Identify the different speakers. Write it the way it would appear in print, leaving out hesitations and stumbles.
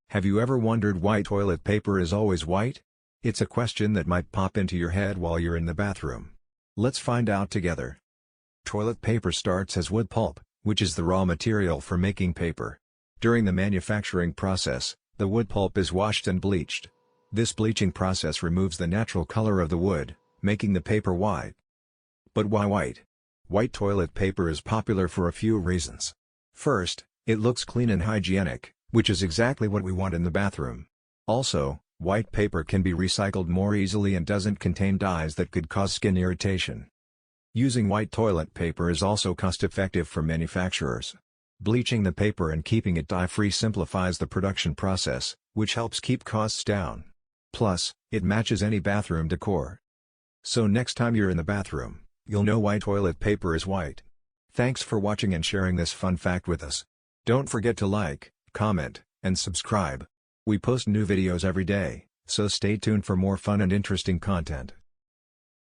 Speaker 1: Have you ever wondered why toilet paper is always white? It's a question that might pop into your head while you're in the bathroom. Let's find out together. Toilet paper starts as wood pulp, which is the raw material for making paper. During the manufacturing process, the wood pulp is washed and bleached. This bleaching process removes the natural color of the wood, making the paper white. But why white? White toilet paper is popular for a few reasons. First, it looks clean and hygienic, which is exactly what we want in the bathroom. Also, white paper can be recycled more easily and doesn't contain dyes that could cause skin irritation. Using white toilet paper is also cost-effective for manufacturers. Bleaching the paper and keeping it dye-free simplifies the production process, which helps keep costs down. Plus, it matches any bathroom decor. So next time you're in the bathroom, you'll know why toilet paper is white. Thanks for watching and sharing this fun fact with us. Don't forget to like, comment, and subscribe. We post new videos every day, so stay tuned for more fun and interesting content.